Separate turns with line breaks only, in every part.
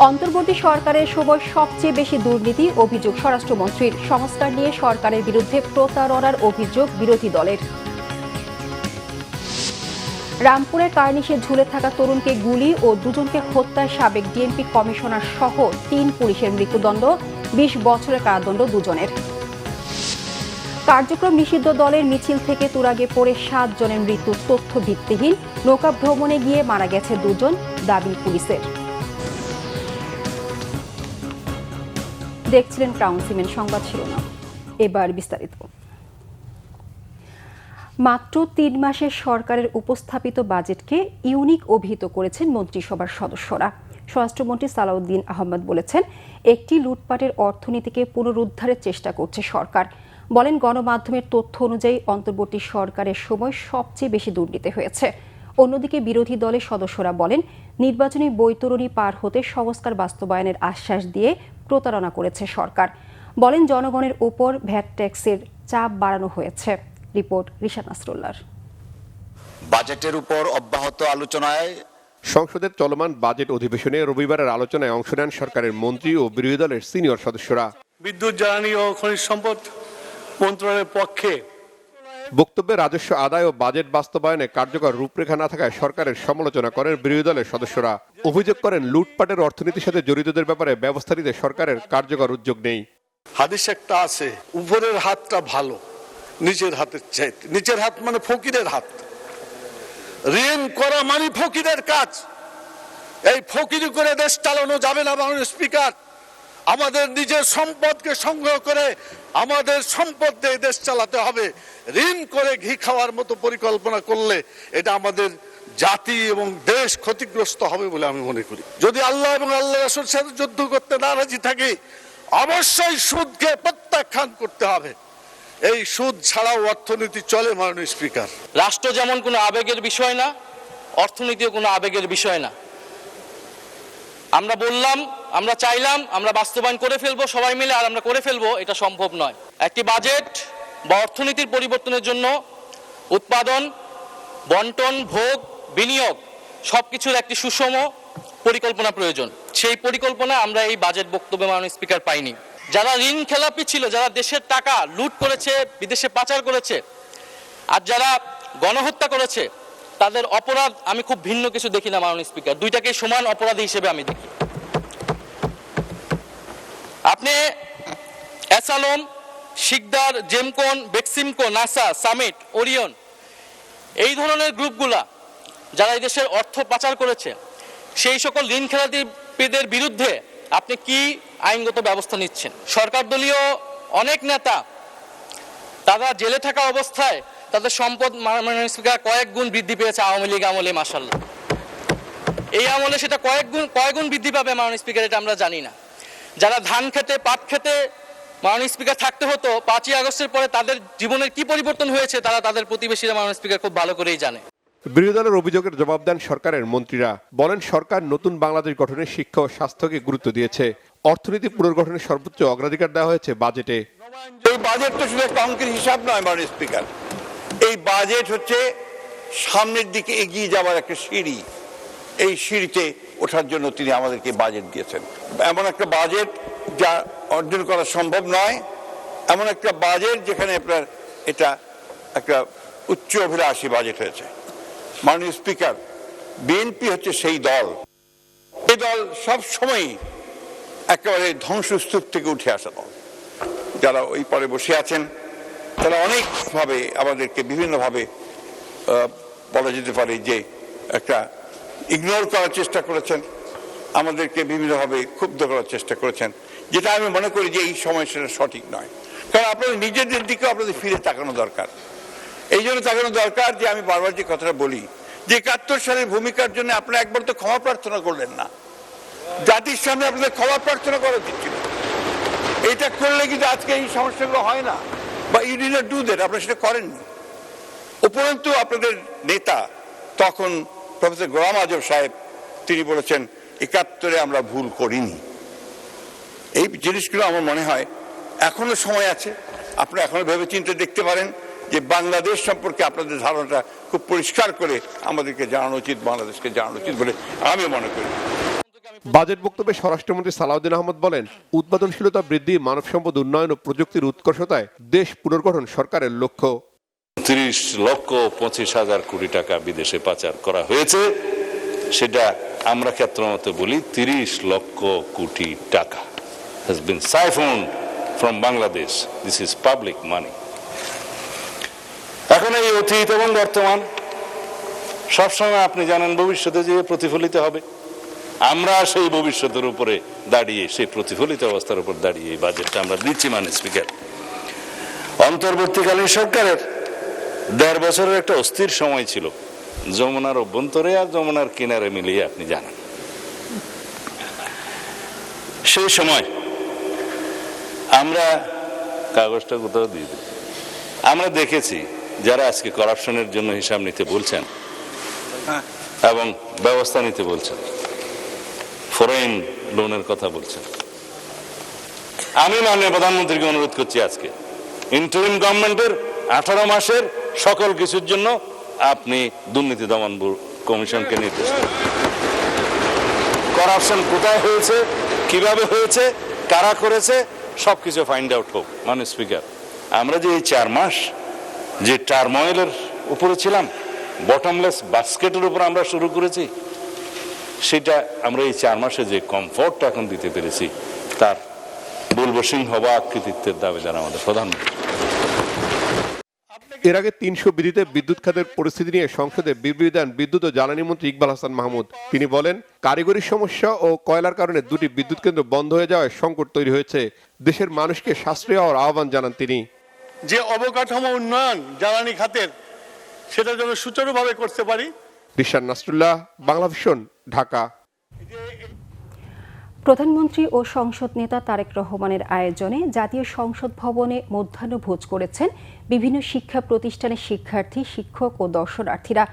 অন্তর্বর্তী সরকারের সময় সবচেয়ে বেশি দুর্নীতি অভিযোগ স্বরাষ্ট্রমন্ত্রীর। সংস্কার নিয়ে সরকারের বিরুদ্ধে প্রতারণার অভিযোগ বিরোধী দলের। রামপুরের কার্নিশে ঝুলে থাকা তরুণকে গুলি ও দুজনকে হত্যায় সাবেক ডিএমপি কমিশনার সহ ৩ পুলিশের মৃত্যুদণ্ড, ২০ বছরের কারাদণ্ড দুজনের। কার্যক্রম নিষিদ্ধ দলের মিছিল থেকে তুরাগে পড়ে ৭ জনের মৃত্যু তথ্য ভিত্তিহীন। নৌকা ভ্রমণে গিয়ে মারা গেছে দুজন, দাবি পুলিশের। দেখছিলেন ক্রাউন সিমেন্ট সংবাদ শিরোনাম, এবার বিস্তারিত। মাত্র ৩ মাসের সরকারের উপস্থাপিত বাজেটকে ইউনিক অভিহিত করেছেন মন্ত্রিসভার সদস্যরা। স্বরাষ্ট্রমন্ত্রী সালাউদ্দিন আহমেদ বলেছেন, একটি লুটপাটের অর্থনীতিকে পুনরুদ্ধারের চেষ্টা করছে সরকার। বলেন, গণমাধ্যমের তথ্য অনুযায়ী অন্তর্বর্তী সরকারের সময় সবচেয়ে বেশি দুর্নীতি হয়েছে। অন্যদিকে বিরোধী দলের সদস্যরা বলেন, নির্বাচনী বৈতরণী পার হতে সংস্কার বাস্তবায়নের আশ্বাস দিয়ে প্রতারণা করেছে সরকার। বলেন, জনগণের উপর ভ্যাট ট্যাক্সের চাপ বাড়ানো হয়েছে। রিপোর্ট রিশাদ নাসরুল্লাহর।
বাজেটের উপর অব্যাহত আলোচনায়
সংসদের চলমান বাজেট অধিবেশনে রবিবারের আলোচনায় অংশ নেন সরকারের মন্ত্রী ও বিরোধী দলের সিনিয়র সদস্যরা।
বিদ্যুৎ, জ্বালানি ও খনিজ সম্পদ মন্ত্রণালয়ের পক্ষে
বক্তব্যে রাজস্ব আদায় ও বাজেট বাস্তবায়নে কার্যকর রূপরেখা না থাকায় সরকারের সমালোচনা করেন বিরোধী দলের সদস্যরা। অভিযোগ করেন, লুটপাটের অর্থনীতির সাথে জড়িতদের ব্যাপারে ব্যবস্থা নিতে সরকারের কার্যকর উদ্যোগ নেই।
হাদিস একটা আছে, উপরের হাতটা ভালো নিচের হাতের চাইতে। নিচের হাত মানে ফকিরের হাত। ঋণ করা মানে ফকিরের কাজ। এই ফকিরি করে দেশ চালানো যাবে না। মাননীয় স্পিকার, আমাদের নিজের সম্পদকে সংগ্রহ করে আমাদের সম্পদ দিয়ে দেশ চালাতে হবে। ঋণ করে ঘি খাওয়ার মতো পরিকল্পনা করলে এটা আমাদের জাতি এবং দেশ ক্ষতিগ্রস্ত হবে বলে আমি মনে করি। যদি আল্লাহ এবং আল্লাহ রাসূলের সাথে যুদ্ধ করতে নারাজি থাকি, অবশ্যই সুদকে প্রত্যাখ্যান করতে হবে। এই সুদ ছাড়াও অর্থনীতি চলে। মাননীয় স্পিকার,
রাষ্ট্র যেমন কোনো আবেগের বিষয় না, অর্থনীতিও কোনো আবেগের বিষয় না। আমরা বললাম, আমরা চাইলাম, আমরা বাস্তবায়ন করে ফেলবো সবাই মিলে, আর আমরা করে ফেলবো, এটা সম্ভব নয়। একটি বাজেট বা অর্থনীতির পরিবর্তনের জন্য উৎপাদন, বন্টন, ভোগ, বিনিয়োগ সবকিছুর একটি সুষম পরিকল্পনা প্রয়োজন। সেই পরিকল্পনা আমরা এই বাজেট বক্তব্যে মাননীয় স্পিকার পাইনি। যারা ঋণ খেলাপি ছিল, যারা দেশের টাকা লুট করেছে, বিদেশে পাচার করেছে, আর যারা গণহত্যা করেছে, তাদের অপরাধ আমি খুব ভিন্ন কিছু দেখি না মাননীয় স্পিকার। দুইটাকে সমান অপরাধী হিসেবে আমি দেখি। আপনি অ্যাসালম, শিকদার, জেমকন, বেক্সিমকো, নাসা, সামিট, ওরিয়ন, এই ধরনের গ্রুপগুলা যারা এই দেশের অর্থ পাচার করেছে, সেই সকল ঋণ খেলাপিদের বিরুদ্ধে আপনি কি আইনগত ব্যবস্থা নিচ্ছেন? সরকার দলীয় অনেক নেতা তারা জেলে থাকা অবস্থায় তাদের সম্পদ মাননীয় স্পিকার কয়েক গুণ বৃদ্ধি পেয়েছে আওয়ামী লীগ আমলে। মাশাআল্লাহ, এই আমলে সেটা কয়েক গুণ বৃদ্ধি পাবে মাননীয় স্পিকার, এটা আমরা জানি না। যারা ধান খেতে, পাট খেতে মাননীয় স্পিকার থাকতে হতো, 5ই আগস্টের পরে তাদের জীবনের কি পরিবর্তন হয়েছে তারা তাদের প্রতিবেশীরা মাননীয় স্পিকার খুব ভালো করেই জানে।
বিরোধী দলের অভিযোগের জবাব দেন সরকারের মন্ত্রীরা। বলেন, সরকার নতুন বাংলাদেশ গঠনে শিক্ষা ও স্বাস্থ্যকে গুরুত্ব দিয়েছে। অর্থনীতি পুনর্গঠনের সর্বোচ্চ অগ্রাধিকার দেওয়া হয়েছে বাজেটে।
এই বাজেট তো শুধু একটা অঙ্কের হিসাব নয় মাননীয় স্পিকার। এই বাজেট হচ্ছে সামনের দিকে এগিয়ে যাওয়ার একটা সিঁড়ি। এই সিঁড়িতে ওঠার জন্য তিনি আমাদেরকে বাজেট দিয়েছেন। এমন একটা বাজেট যা অর্জন করা সম্ভব নয়, এমন একটা বাজেট যেখানে আপনার এটা একটা উচ্চ অভিলাষী বাজেট হয়েছে। মাননীয় স্পিকার, বিএনপি হচ্ছে সেই দল, এই দল সব সময় একেবারে ধ্বংসস্তূপ থেকে উঠে আসা দল। যারা ওই পরে বসে আছেন তারা অনেকভাবে আমাদেরকে বিভিন্নভাবে বলা যেতে পারে যে একটা ইগনোর করার চেষ্টা করেছেন, আমাদেরকে বিভিন্নভাবে ক্ষুব্ধ করার চেষ্টা করেছেন, যেটা আমি মনে করি যে এই সময় সেটা সঠিক নয়। কারণ আপনাদের নিজেদের দিকেও আপনাদের ফিরে তাকানো দরকার। এই জন্য তাকানো দরকার যে আমি বারবার যে কথাটা বলি যে 71 সালের ভূমিকার জন্য আপনারা একবার তো ক্ষমা প্রার্থনা করলেন না। জাতির সামনে আপনাদের ক্ষমা প্রার্থনা করা উচিত ছিল। এটা করলে কিন্তু আজকে এই সমস্যাগুলো হয় না, বা you did not do that, আপনারা সেটা করেননি। উপরন্তু আপনাদের নেতা তখন প্রফেসর গোলাম আজম সাহেব তিনি বলেছেন 71-এ আমরা ভুল করিনি। এই জিনিসগুলো আমার মনে হয় এখনো সময় আছে, আপনারা এখনো ভেবেচিন্তে দেখতে পারেন যে বাংলাদেশ সম্পর্কে আপনাদের ধারণাটা খুব পরিষ্কার করে আমাদেরকে জানানো উচিত, বাংলাদেশকে জানানো উচিত বলে আমি মনে করি।
বাজেট বক্তব্যে স্বরাষ্ট্রমন্ত্রী সালাউদ্দিন আহমদ বলেন, উৎপাদনশীলতা বৃদ্ধি, মানব সম্পদ উন্নয়ন ও প্রযুক্তির উৎকর্ষতায় দেশ পুনর্গঠন সরকারের লক্ষ্য।
30,25,000 কোটি টাকা বিদেশে পাচার করা হয়েছে, সেটা আমরা ক্ষেত্রমতে বলি 30 লক্ষ কোটি টাকা has been siphoned from Bangladesh. This is public money. এখন এই অতীত এবং বর্তমান সবসময় আপনি জানেন ভবিষ্যতে যে প্রতিফলিত হবে। আমরা সেই ভবিষ্যতের উপরে দাঁড়িয়ে, সেই প্রতিফলিত অবস্থার উপর দাঁড়িয়ে এই বাজেটটা আমরা দিচ্ছি। মাননীয় স্পিকার, অন্তর্বর্তীকালীন সরকারের 1.5 বছরের একটা অস্থির সময় ছিল, যমুনার অভ্যন্তরে আর যমুনার কিনারে মিলিয়ে আপনি জানেন। সেই সময় আমরা কাগজটা কোথাও দিয়ে দিই, আমরা দেখেছি যারা আজকে করাপশনের জন্য হিসাব নিতে বলছেন এবং ব্যবস্থা নিতে বলছেন, ফরেন লোনের কথা বলছেন, আমি মাননীয় প্রধানমন্ত্রীকে অনুরোধ করছি আজকে ইন্টারিম গভর্নমেন্টের 18 মাসের সকল কিছুর জন্য আপনি দুর্নীতি দমন কমিশনকে নির্দেশ দেন। করাপশন কোথায় হয়েছে, কিভাবে হয়েছে, কারা করেছে, সবকিছু ফাইন্ড আউট হোক। মাননীয় স্পিকার, আমরা যে এই 4 মাস যে টার্ময়েলের উপরে ছিলাম, বটমলেস বাস্কেটের উপর আমরা শুরু করেছি, সেটা আমরা এই 4 মাসে যে কমফোর্টটা এখন দিতে পেরেছি, তার বলবো সিংহভাগ কৃতিত্বের দাবিদার আমাদের প্রধানমন্ত্রী।
এর আগে 300 বিধিতে বিদ্যুৎ খাতের পরিস্থিতি নিয়ে সংসদে বিবৃতি দেন বিদ্যুৎ ও জ্বালানি মন্ত্রী ইকবাল হাসান মাহমুদ। তিনি বলেন, কারিগরি সমস্যা ও কয়লার কারণে 2টি বিদ্যুৎ কেন্দ্র বন্ধ হয়ে যাওয়ায় সংকট তৈরি হয়েছে। দেশের মানুষকে সাশ্রয়ী হওয়ার আহ্বান জানান তিনি।
যে অবকাঠামো উন্নয়ন জ্বালানি খাতের, সেটা যেন সুচারুভাবে করতে পারি।
রিশান নাসরুল্লাহ, বাংলা ভিশন, ঢাকা।
প্রধানমন্ত্রী ও সংসদ নেতা তারেক রহমানের আয়োজনে জাতীয় সংসদ ভবনে মধ্যাহ্নভোজ করেছেন বিভিন্ন শিক্ষা প্রতিষ্ঠানের শিক্ষার্থী, শিক্ষক ও দর্শনার্থীরা।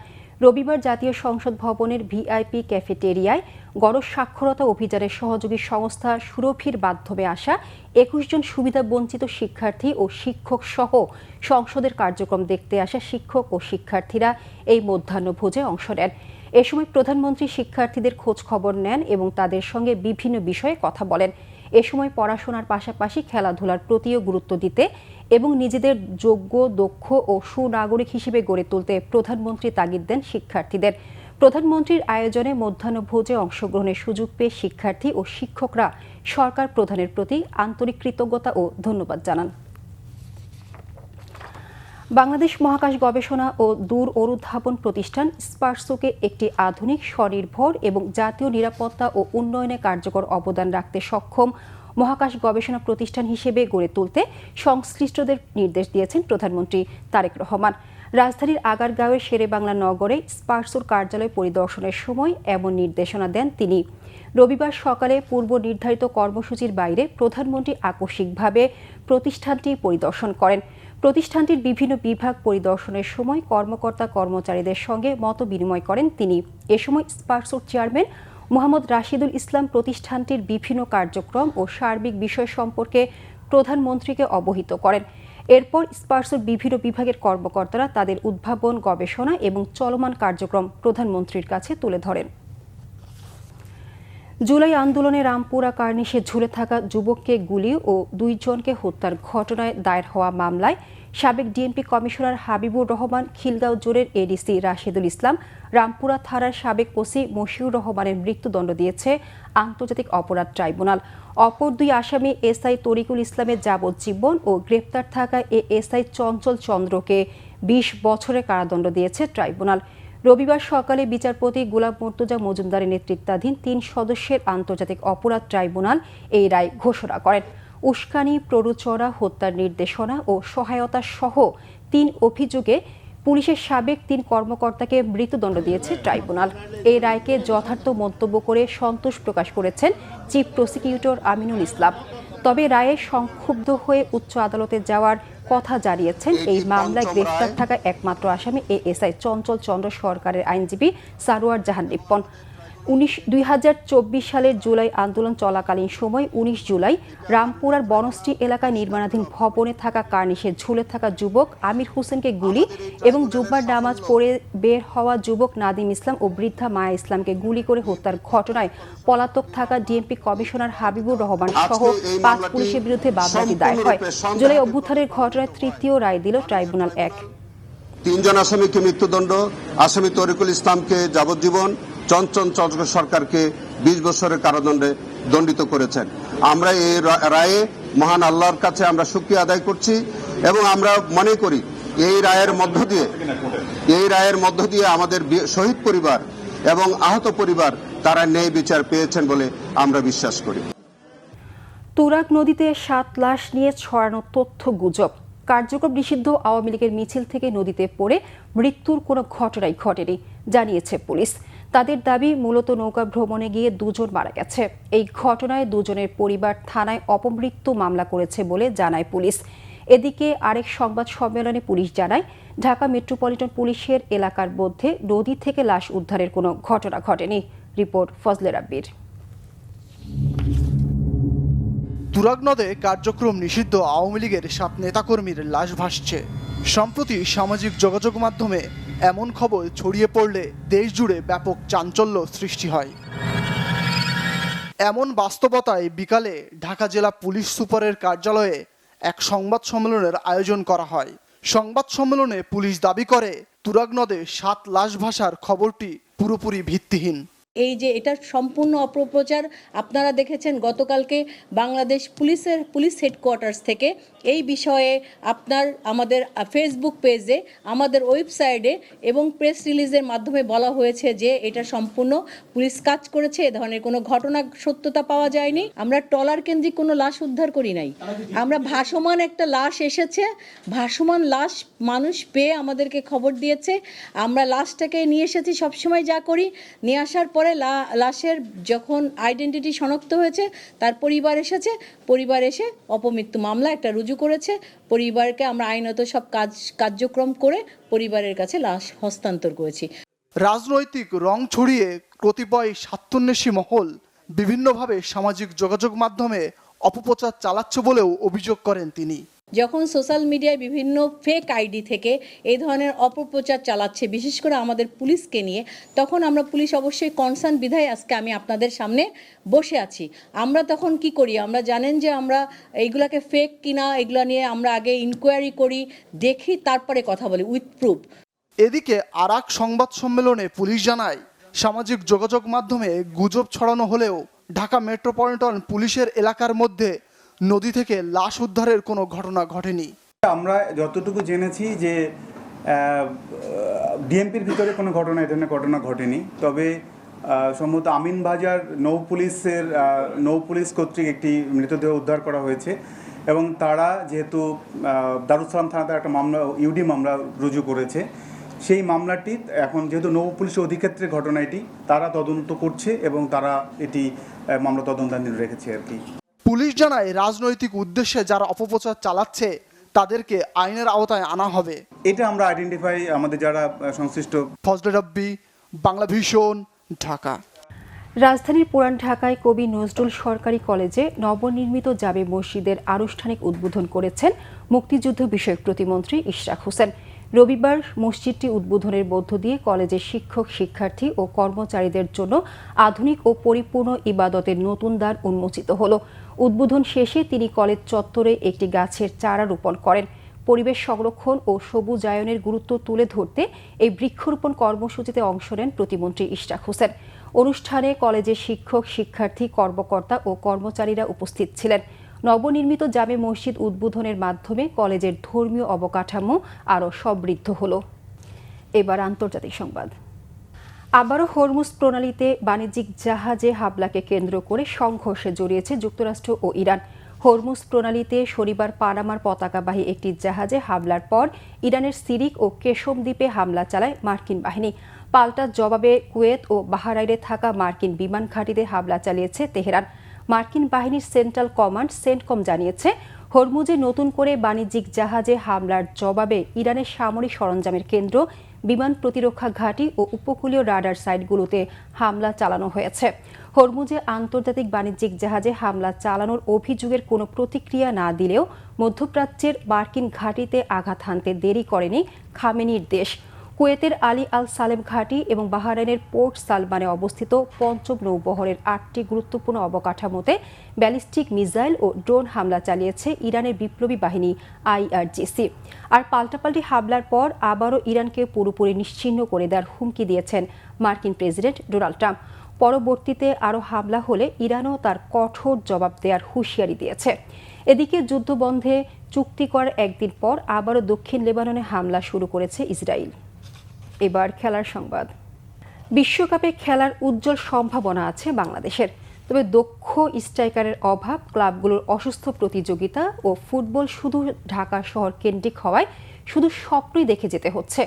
রবিবার জাতীয় সংসদ ভবনের ভিআইপি ক্যাফেটেরিয়ায় গণসাক্ষরতা অভিযানের সহযোগী সংস্থা সুরভির মাধ্যমে আসা 21 জন সুবিধা বঞ্চিত শিক্ষার্থী ও শিক্ষক সহ সংসদের কার্যক্রম দেখতে আসা শিক্ষক ও শিক্ষার্থীরা এই মধ্যাহ্নভোজে অংশ নেন। এ সময় প্রধানমন্ত্রী শিক্ষার্থীদের খোঁজ খবর নেন এবং তাদের সঙ্গে বিভিন্ন বিষয়ে কথা বলেন। এ সময় পড়াশোনার পাশাপাশি খেলাধুলার প্রতিও গুরুত্ব দিতে এবং নিজেদের যোগ্য, দক্ষ ও সুনাগরিক হিসেবে গড়ে তুলতে প্রধানমন্ত্রী তাগিদ দেন শিক্ষার্থীদের। প্রধানমন্ত্রীর আয়োজনে মধ্যাহ্নভোজে অংশগ্রহণের সুযোগ পেয়ে শিক্ষার্থী ও শিক্ষকরা সরকার প্রধানের প্রতি আন্তরিক কৃতজ্ঞতা ও ধন্যবাদ জানান। বাংলাদেশ মহাকাশ গবেষণা ও দূর অনুধাবন প্রতিষ্ঠান স্পারসোকে একটি আধুনিক, স্বনির্ভর এবং জাতীয় নিরাপত্তা ও উন্নয়নে কার্যকর অবদান রাখতে সক্ষম মহাকাশ গবেষণা প্রতিষ্ঠান হিসেবে গড়ে তুলতে সংশ্লিষ্টদের নির্দেশ দিয়েছেন প্রধানমন্ত্রী তারেক রহমান। রাজধানীর আগারগাঁওয়ের শেরেবাংলা নগরে স্পারসোর কার্যালয় পরিদর্শনের সময় এমন নির্দেশনা দেন তিনি। রবিবার সকালে পূর্ব নির্ধারিত কর্মসূচির বাইরে প্রধানমন্ত্রী আকস্মিকভাবে প্রতিষ্ঠানটি পরিদর্শন করেন। প্রতিষ্ঠানটির বিভিন্ন বিভাগ পরিদর্শনের সময় কর্মকর্তা কর্মচারীদের সঙ্গে মত বিনিময় করেন তিনি। এ সময় স্পারসোর চেয়ারম্যান মোহাম্মদ রাশিদুল ইসলাম প্রতিষ্ঠানটির বিভিন্ন কার্যক্রম ও সার্বিক বিষয় সম্পর্কে প্রধানমন্ত্রীকে অবহিত করেন। এরপর স্পারসোর বিভিন্ন বিভাগের কর্মকর্তারা তাদের উদ্ভাবন, গবেষণা এবং চলমান কার্যক্রম প্রধানমন্ত্রীর কাছে তুলে ধরেন। জুলাই আন্দোলনে রামপুরা কার্নিশে ঝুলে থাকা যুবককে গুলি ও 2 জনকে হত্যার ঘটনায় দায়ের হওয়া মামলায় সাবেক ডিএমপি কমিশনার হাবিবুর রহমান, খিলগাঁও জোনের এডিসি রাশিদুল ইসলাম, রামপুরা থানার সাবেক ওসি মশিউর রহমানের মৃত্যুদণ্ড দিয়েছে আন্তর্জাতিক অপরাধ ট্রাইব্যুনাল। অপর 2 আসামি এসআই তরিকুল ইসলামের যাবজ্জীবন ও গ্রেপ্তার থাকা এএসআই চঞ্চল চন্দ্রকে 20 বছরের কারাদণ্ড দিয়েছে ট্রাইব্যুনাল। রবিবার সকালে বিচারপতি গোলাম মুর্তজা মজুমদারের নেতৃত্বাধীন 3 সদস্যের আন্তর্জাতিক অপরাধ ট্রাইব্যুনাল এই রায় ঘোষণা করেন। উস্কানি, প্ররোচনা, হত্যার নির্দেশনা ও সহায়তা সহ 3 অভিযোগে পুলিশের সাবেক 3 কর্মকর্তাকে মৃত্যুদণ্ড দিয়েছে ট্রাইব্যুনাল। এই রায়কে যথার্থ মন্তব্য করে সন্তোষ প্রকাশ করেছেন চিফ প্রসিকিউটর আমিনুল ইসলাম। তবে রায়ে সংক্ষুব্ধ হয়ে উচ্চ আদালতে যাওয়ার কথা জানিয়েছেন এই মামলায় গ্রেফতার থাকা একমাত্র আসামি এএসআই চঞ্চল চন্দ্র সরকারের আইনজীবী সারোয়ার জাহান রিপন। 2024 সালের জুলাই আন্দোলন চলাকালীন সময় 19 জুলাই রামপুরার বনশ্রী এলাকায় নির্মাণাধীন ভবনে থাকা কার্নিশে ঝুলে থাকা যুবক আমির হোসেনকে গুলি এবং জুম্মার নামাজ পড়ে বের হওয়া যুবক নাদিম ইসলাম ও বৃদ্ধা মায়া ইসলামকে গুলি করে হত্যার ঘটনায় পলাতক থাকা ডিএমপি কমিশনার হাবিবুর রহমান সহ 5 পুলিশের বিরুদ্ধে মামলাটি দায়ের হয়। জুলাই অভ্যুত্থানের ঘটনায় তৃতীয় রায় দিল ট্রাইব্যুনাল 1।
3 জন আসামিকে মৃত্যুদণ্ড, আসামি তরিকুল ইসলামকে যাবজ্জীবন, চঞ্চল চন্দ্র সরকারকে 20 বছরের কারাদণ্ডে দণ্ডিত করেছেন। আমরা এই রায়ে মহান আল্লাহর কাছে আমরা শুকরিয়া আদায় করছি এবং আমরা মনে করি এই রায়ের মধ্য দিয়ে আমাদের শহীদ পরিবার এবং আহত পরিবার তারা ন্যায় বিচার পেয়েছেন বলে আমরা বিশ্বাস করি।
তুরাগ নদীতে 7 লাশ নিয়ে ছড়ানো তথ্য গুজব। কার্যক্রম নিষিদ্ধ আওয়ামী লীগের মিছিল থেকে নদীতে পড়ে মৃত্যুর কোনো ঘটনাই ঘটেনি জানিয়েছে পুলিশ। তাদের দাবি মূলত নৌকা ভ্রমণে গিয়ে 2 জন মারা গেছে। এই ঘটনায় 2 জনের পরিবার থানায় অপমৃত্যু মামলা করেছে বলে জানায় পুলিশ। এদিকে আরেক সংবাদ সম্মেলনে পুলিশ জানায় ঢাকা মেট্রোপলিটন পুলিশের এলাকার মধ্যে নদী থেকে লাশ উদ্ধারের কোনো ঘটনা ঘটেনি। রিপোর্ট ফজলে রাব্বির।
তুরাগ নদে কার্যক্রম নিষিদ্ধ আওয়ামী লীগের 7 নেতাকর্মীর লাশ ভাসছে। সম্প্রতি সামাজিক যোগাযোগ মাধ্যমে এমন খবর ছড়িয়ে পড়লে দেশ জুড়ে ব্যাপক চাঞ্চল্য সৃষ্টি হয়। এমন বাস্তবতায় বিকালে ঢাকা জেলা পুলিশ সুপারের কার্যালয়ে এক সংবাদ সম্মেলনের আয়োজন করা হয়। সংবাদ সম্মেলনে পুলিশ দাবি করে তুরাগ নদে 7 লাশ ভাসার খবরটি পুরোপুরি ভিত্তিহীন।
এই যে এটা সম্পূর্ণ অপপ্রচার। আপনারা দেখেছেন গতকালকে বাংলাদেশ পুলিশ হেডকোয়ার্টার্স থেকে এই বিষয়ে আমাদের ফেসবুক পেজে, আমাদের ওয়েবসাইটে এবং প্রেস রিলিজের মাধ্যমে বলা হয়েছে যে এটা সম্পূর্ণ পুলিশ কাজ করেছে। এ ধরনের কোনো ঘটনা সত্যতা পাওয়া যায়নি। আমরা ট্রলার কেন্দ্রিক কোনো লাশ উদ্ধার করি নাই। আমরা ভাসমান একটা লাশ এসেছে, ভাসমান লাশ মানুষ পেয়ে আমাদেরকে খবর দিয়েছে। আমরা লাশটাকে নিয়ে এসেছি। সবসময় যা করি, নিয়ে আসার পরে লাশের যখন আইডেন্টিটি শনাক্ত হয়েছে তার পরিবার এসেছে, পরিবার এসে অপমৃত্যু মামলা একটা রুজু করেছে। পরিবারকে আমরা আইনত সব কার্যক্রম করে পরিবারের কাছে লাশ হস্তান্তর করেছি।
রাজনৈতিক রং ছড়িয়ে কতিপয় স্বার্থান্বেষী মহল বিভিন্নভাবে সামাজিক যোগাযোগ মাধ্যমে অপপ্রচার চালাচ্ছে বলেও অভিযোগ করেন তিনি।
যখন সোশ্যাল মিডিয়ায় বিভিন্ন ফেক আইডি থেকে এই ধরনের অপপ্রচার চালাচ্ছে, বিশেষ করে আমাদের পুলিশকে নিয়ে, তখন আমরা পুলিশ অবশ্যই কনসার্ন বিধায় আজকে আমি আপনাদের সামনে বসে আছি। আমরা তখন কি করি, আমরা জানেন যে আমরা এইগুলাকে ফেক কিনা এগুলো নিয়ে আমরা আগে ইনকোয়ারি করি, দেখি, তারপরে কথা বলি উইথ প্রুফ।
এদিকে আরেক সংবাদ সম্মেলনে পুলিশ জানায় সামাজিক যোগাযোগ মাধ্যমে গুজব ছড়ানো হলেও ঢাকা মেট্রোপলিটন পুলিশের এলাকার মধ্যে নদী থেকে লাশ উদ্ধারের কোনো ঘটনা ঘটেনি।
আমরা যতটুকু জেনেছি যে ডিএমপির ভিতরে কোনো ঘটনা, এই ধরনের ঘটনা ঘটেনি। তবে সম্ভবত আমিনবাজার নৌ পুলিশ কর্তৃক একটি মৃতদেহ উদ্ধার করা হয়েছে এবং তারা যেহেতু দারুসালাম থানাতে একটা মামলা, ইউডি মামলা রুজু করেছে, সেই মামলাটি এখন যেহেতু নৌ পুলিশ অধিক্ষেত্রের ঘটনা, এটি তারা তদন্ত করছে এবং তারা এটি মামলা তদন্তাধীন রেখেছে আর কি।
পুলিশ জানায় রাজনৈতিক উদ্দেশ্যে যারা অপপ্রচার চালাচ্ছে তাদেরকে আইনের আওতায় আনা হবে।
এটা আমরা আইডেন্টিফাই আমাদের যারা সংশ্লিষ্ট।
ফজলে রাব্বি, বাংলা ভিশন, ঢাকা।
রাজধানীর পুরান ঢাকায় কবি নজরুল সরকারি কলেজে নবনির্মিত জামে মসজিদের আনুষ্ঠানিক উদ্বোধন করেছেন মুক্তিযুদ্ধ বিষয়ক প্রতিমন্ত্রী ইশরাক হোসেন। রবিবার মসজিদটি উদ্বোধনের মধ্য দিয়ে কলেজের শিক্ষক, শিক্ষার্থী ও কর্মচারীদের জন্য আধুনিক ও পরিপূর্ণ ইবাদতের নতুন দ্বার উন্মোচিত হলো। উদ্বোধন শেষে তিনি কলেজ চত্বরে একটি গাছের চারা রোপণ করেন। পরিবেশ সংরক্ষণ ও সবুজায়নের গুরুত্ব তুলে ধরতে এই বৃক্ষরোপণ কর্মসূচিতে অংশ নেন প্রতিমন্ত্রী ইশরাক হোসেন। অনুষ্ঠানে কলেজের শিক্ষক, শিক্ষার্থী, কর্মকর্তা ও কর্মচারীরা উপস্থিত ছিলেন। নবনির্মিত জামে মসজিদ উদ্বোধনের মাধ্যমে কলেজের ধর্মীয় অবকাঠামো আরও সমৃদ্ধ হলো। এবার আন্তর্জাতিক সংবাদ। আবারও হরমুজ প্রণালীতে বাণিজ্যিক জাহাজে হামলাকে কেন্দ্র করে সংঘর্ষে জড়িয়েছে যুক্তরাষ্ট্র ও ইরান। হরমুজ প্রণালীতে শনিবার পানামার পতাকাবাহী একটি জাহাজে হামলার পর ইরানের সিরিক ও কেশম দ্বীপে হামলা চালায় মার্কিন বাহিনী। পাল্টা জবাবে কুয়েত ও বাহরাইনে থাকা মার্কিন বিমান ঘাঁটিতে হামলা চালিয়েছে তেহরান। মার্কিন বাহিনীর সেন্ট্রাল কমান্ড সেন্টকম জানিয়েছে, হরমুজে নতুন করে বাণিজ্যিক জাহাজে হামলার জবাবে ইরানের সামরিক সরঞ্জামের কেন্দ্র বিমান প্রতিরক্ষা ঘাঁটি ও উপকূলীয় রাডার সাইটগুলোতে হামলা চালানো হয়েছে। হরমুজে আন্তর্জাতিক বাণিজ্যিক জাহাজে হামলা চালানোর অভিযোগের কোনো প্রতিক্রিয়া না দিলেও মধ্যপ্রাচ্যের মার্কিন ঘাঁটিতে আঘাত হানতে দেরি করেনি খামেনির দেশ। কুয়েতের আলী আল সালেম ঘাঁটি এবং বাহরাইনের পোর্ট সালমানে অবস্থিত পঞ্চম নৌবহরের 8টি গুরুত্বপূর্ণ অবকাঠামোতে ব্যালিস্টিক মিসাইল ও ড্রোন হামলা চালিয়েছে ইরানের বিপ্লবী বাহিনী IRGC। আর পাল্টাপাল্টি হামলার পর আবারও ইরানকে পুরোপুরি নিশ্চিহ্ন করে দেওয়ার হুমকি দিয়েছেন মার্কিন প্রেসিডেন্ট ডোনাল্ড ট্রাম্প। পরবর্তীতে আরও হামলা হলে ইরানও তার কঠোর জবাব দেওয়ার হুঁশিয়ারি দিয়েছে। এদিকে যুদ্ধবন্ধে চুক্তি করার একদিন পর আবারও দক্ষিণ লেবাননে হামলা শুরু করেছে ইসরায়েল। এবার খেলার সংবাদ। বিশ্বকাপে খেলার উজ্জ্বল সম্ভাবনা আছে বাংলাদেশের, তবে দক্ষ স্ট্রাইকারের অভাব, ক্লাবগুলোর অসুস্থ প্রতিযোগিতা ও ফুটবল শুধু ঢাকা শহর কেন্দ্রিক হওয়ায় শুধু স্বপ্নই দেখে যেতে হচ্ছে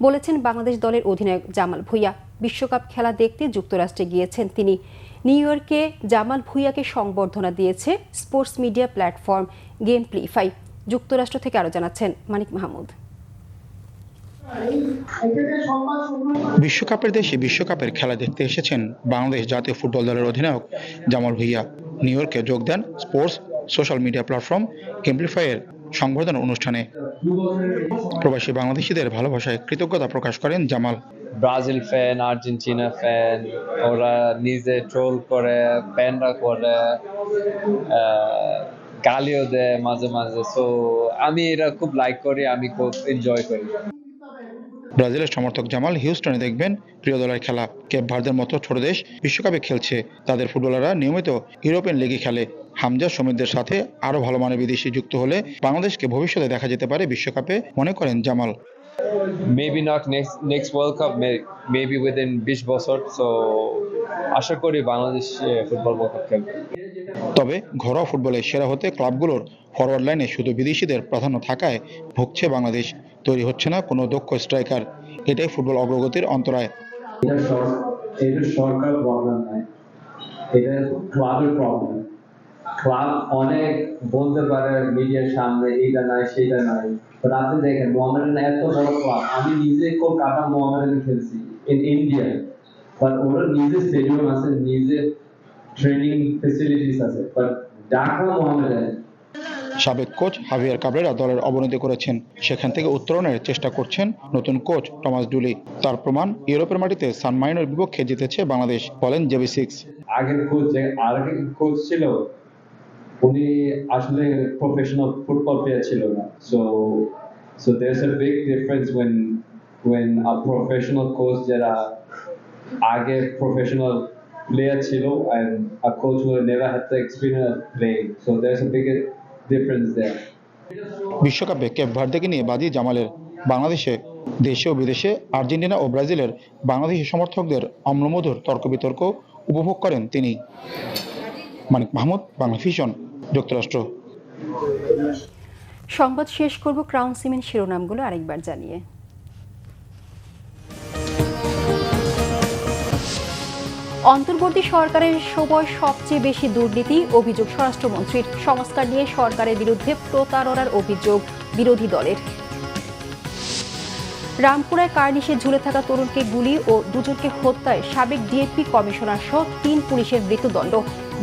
বলেছেন বাংলাদেশ দলের অধিনায়ক জামাল ভুঁইয়া। বিশ্বকাপ খেলা দেখতে যুক্তরাষ্ট্রে গিয়েছেন তিনি। নিউ ইয়র্কে জামাল ভুঁইয়াকে সংবর্ধনা দিয়েছে স্পোর্টস মিডিয়া প্ল্যাটফর্ম গেমপ্লিফাই। যুক্তরাষ্ট্র থেকে আরও জানাচ্ছেন মানিক মাহমুদ।
বিশ্বকাপের দেশে বিশ্বকাপের খেলা দেখতে এসেছেন বাংলাদেশ জাতীয় ফুটবল দলের অধিনায়ক জামাল ভুঁইয়া। নিউ ইয়র্কে যোগ দেন স্পোর্টস সোশ্যাল মিডিয়া প্ল্যাটফর্ম গেমপ্লিফাইয়ের সংবর্ধনা অনুষ্ঠানে। প্রবাসী বাংলাদেশিদের ভালোবাসায় কৃতজ্ঞতা প্রকাশ করেন Jamal.
Brazil fan, Argentina fan, ওরা নিজে ট্রোল করে, প্যান্ডা করে, গালিও দেয় মাঝে মাঝে। সো আমি এটা খুব লাইক করি, আমি খুব এনজয় করি।
ব্রাজিলের সমর্থক জামাল হিউস্টনে দেখবেন প্রিয় দলের খেলা। কেপ ভার্দের মতো ছোট দেশ বিশ্বকাপে খেলছে, তাদের ফুটবলাররা নিয়মিত ইউরোপিয়ান লিগে খেলে। হামজা সমিতদের সাথে আরো ভালো মানের বিদেশি যুক্ত হলে বাংলাদেশকে ভবিষ্যতে দেখা যেতে পারে বিশ্বকাপে, মনে করেন Jamal.
Maybe not next world cup, maybe within 20 বছর। সো আশা করি বাংলাদেশ ফুটবল ওয়ার্ল্ড কাপ খেলবে।
তবে ঘরোয়া ফুটবলে সেরা হতে ক্লাবগুলোর ফরওয়ার্ড লাইনে শুধু বিদেশিদের প্রাধান্য থাকায় ভুগছে বাংলাদেশ। তৈরি হচ্ছে না কোনো দক্ষ স্ট্রাইকার, এটাই ফুটবল অগ্রগতির অন্তরায়।
এটা সরকার প্রবলেম নয়, এটা ক্লাবের প্রবলেম। ক্লাব অনেক বলতে পারে মিডিয়ার সামনে এইটা নাই সেটা নাই, বাট আপনি দেখেন মোহামেডান এত বড় ক্লাব। আমি নিজে কলকাতা মোহামেডানে খেলছি ইন ইন্ডিয়া, বাট ওরা নিজে স্টেডিয়াম আছে, নিজে ট্রেনিং ফেসিলিটিস আছে, বাট ঢাকা মোহামেডান।
সাবেক কোচ হাভিয়ার কাবরেরা দলের অবনতি করেছেন, সেখান থেকে উত্তরণের চেষ্টা করছেন নতুন কোচ টমাস ডুলি। তার প্রমাণ ইউরোপের মাটিতে সান মারিনোর বিপক্ষে জিতেছে বাংলাদেশ, বলেন JB6।
আগের কোচ ছিল, উনি আসলে প্রফেশনাল ফুটবল প্লেয়ার ছিল না। So there's a big difference when a professional coach যারা আগে প্রফেশনাল প্লেয়ার ছিল and a coach who never had the experience of playing. So there's a big difference there.
বিশ্বকাপে Cape ভার্দেকে নিয়ে বাজি জামালের। বাংলাদেশে দেশে ও বিদেশে আর্জেন্টিনা ও ব্রাজিলের বাংলাদেশি সমর্থকদের অম্লমধুর তর্ক বিতর্ক উপভোগ করেন তিনি। মানিক মাহমুদ, বাংলা ভিশন, যুক্তরাষ্ট্র।
সংবাদ শেষ করব ক্রাউন সিমেন্ট শিরোনামগুলো আরেকবার জানিয়ে। অন্তর্বর্তী সরকারের সময় সবচেয়ে বেশি দুর্নীতি অভিযোগ স্বরাষ্ট্রমন্ত্রীর। সংস্কার নিয়ে সরকারের বিরুদ্ধে প্রতারণার অভিযোগ বিরোধী দলের। রামপুরায় কার্নিশে ঝুলে থাকা তরুণকে গুলি ও দুজনকে হত্যায় সাবেক ডিএমপি কমিশনার সহ 3 পুলিশের মৃত্যুদণ্ড,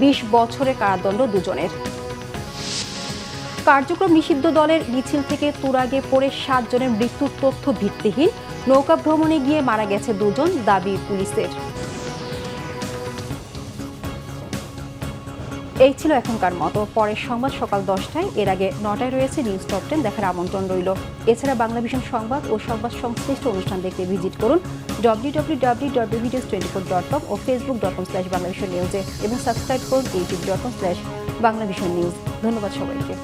20 বছরের কারাদণ্ড দুজনের। কার্যক্রম নিষিদ্ধ দলের মিছিল থেকে তুরাগে পড়ে 7 জনের মৃত্যুর তথ্য ভিত্তিহীন, নৌকা ভ্রমণে গিয়ে মারা গেছে 2 জন, দাবি পুলিশের। এই ছিল এখনকার মতো। পরের সংবাদ সকাল 10টায়, এর আগে 9টায় রয়েছে নিউজ টপ 10 দেখার আমন্ত্রণ রইল। এছাড়া বাংলা ভিশন সংবাদ ও সংবাদ সংশ্লিষ্ট অনুষ্ঠান দেখতে ভিজিট করুন www.bbnews24.com ও facebook.com/banglavisionnews এবং সাবস্ক্রাইব করুন youtube.com/banglavisionnews। ধন্যবাদ সবাইকে।